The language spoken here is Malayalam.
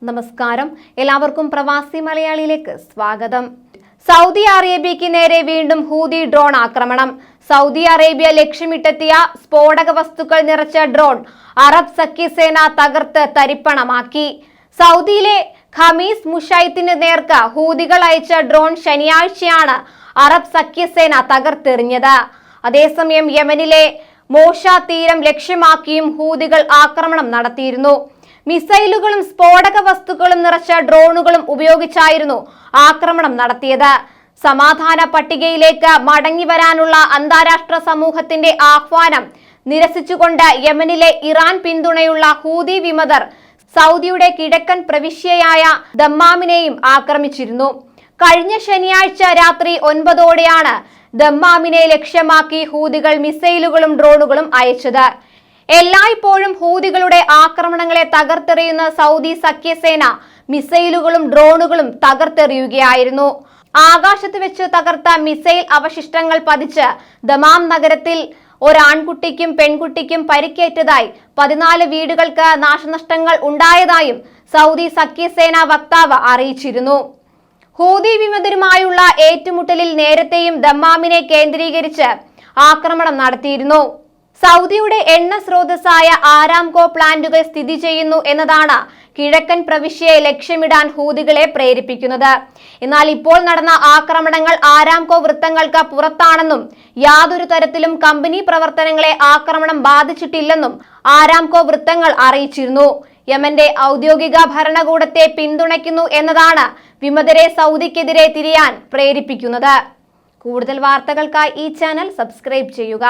നമസ്കാരം, എല്ലാവർക്കും പ്രവാസി മലയാളിയിലേക്ക് സ്വാഗതം. സൗദി അറേബ്യയ്ക്ക് നേരെ വീണ്ടും ഹൂതി ഡ്രോൺ ആക്രമണം. സൗദി അറേബ്യ ലക്ഷ്യമിട്ടെത്തിയ സ്ഫോടക വസ്തുക്കൾ നിറച്ച ഡ്രോൺ അറബ് സഖ്യസേന തകർത്ത് തരിപ്പണമാക്കി. സൗദിയിലെ ഖമീസ് മുഷൈത്തിന് നേർക്ക് ഹൂതികൾ അയച്ച ഡ്രോൺ ശനിയാഴ്ചയാണ് അറബ് സഖ്യസേന തകർത്തെറിഞ്ഞത്. അതേസമയം യമനിലെ മോഷ തീരം ലക്ഷ്യമാക്കിയും ഹൂതികൾ ആക്രമണം നടത്തിയിരുന്നു. മിസൈലുകളും സ്ഫോടക വസ്തുക്കളും നിറച്ച ഡ്രോണുകളും ഉപയോഗിച്ചായിരുന്നു ആക്രമണം നടത്തിയത്. സമാധാന പട്ടികയിലേക്ക് മടങ്ങി വരാനുള്ള അന്താരാഷ്ട്ര സമൂഹത്തിന്റെ ആഹ്വാനം നിരസിച്ചുകൊണ്ട് യമനിലെ ഇറാൻ പിന്തുണയുള്ള ഹൂതി വിമതർ സൗദിയുടെ കിഴക്കൻ പ്രവിശ്യയായ ദമ്മാമിനെയും ആക്രമിച്ചിരുന്നു. കഴിഞ്ഞ ശനിയാഴ്ച രാത്രി 9 ദമ്മാമിനെ ലക്ഷ്യമാക്കി ഹൂതികൾ മിസൈലുകളും ഡ്രോണുകളും അയച്ചത്. എല്ലായ്പ്പോഴും ഹൂതികളുടെ ആക്രമണങ്ങളെ തകർത്തെറിയുന്ന സൗദി സഖ്യസേന മിസൈലുകളും ഡ്രോണുകളും തകർത്തെറിയുകയായിരുന്നു. ആകാശത്ത് വെച്ച് തകർത്ത മിസൈൽ അവശിഷ്ടങ്ങൾ പതിച്ച് ദമാം നഗരത്തിൽ ഒരാൺകുട്ടിക്കും പെൺകുട്ടിക്കും പരിക്കേറ്റതായി 14 വീടുകൾക്ക് നാശനഷ്ടങ്ങൾ ഉണ്ടായതായും സൗദി സഖ്യസേന വക്താവ് അറിയിച്ചിരുന്നു. ഹൂതി വിമതരുമായുള്ള ഏറ്റുമുട്ടലിൽ നേരത്തെയും ദമ്മാമിനെ കേന്ദ്രീകരിച്ച് ആക്രമണം നടത്തിയിരുന്നു. സൗദിയുടെ എണ്ണ സ്രോതസ്സായ ആരാംകോ പ്ലാന്റുകൾ സ്ഥിതി ചെയ്യുന്നു എന്നതാണ് കിഴക്കൻ പ്രവിശ്യയെ ലക്ഷ്യമിടാൻ ഹൂതികളെ പ്രേരിപ്പിക്കുന്നത്. എന്നാൽ ഇപ്പോൾ നടന്ന ആക്രമണങ്ങൾ ആരാംകോ വൃത്തങ്ങൾക്ക് പുറത്താണെന്നും യാതൊരു തരത്തിലും കമ്പനി പ്രവർത്തനങ്ങളെ ആക്രമണം ബാധിച്ചിട്ടില്ലെന്നും ആരാംകോ വൃത്തങ്ങൾ അറിയിച്ചിരുന്നു. യമന്റെ ഔദ്യോഗിക ഭരണകൂടത്തെ പിന്തുണയ്ക്കുന്നു എന്നതാണ് വിമതരെ സൗദിക്കെതിരെ തിരിയാൻ പ്രേരിപ്പിക്കുന്നത്. കൂടുതൽ വാർത്തകൾക്കായി ഈ ചാനൽ സബ്സ്ക്രൈബ് ചെയ്യുക.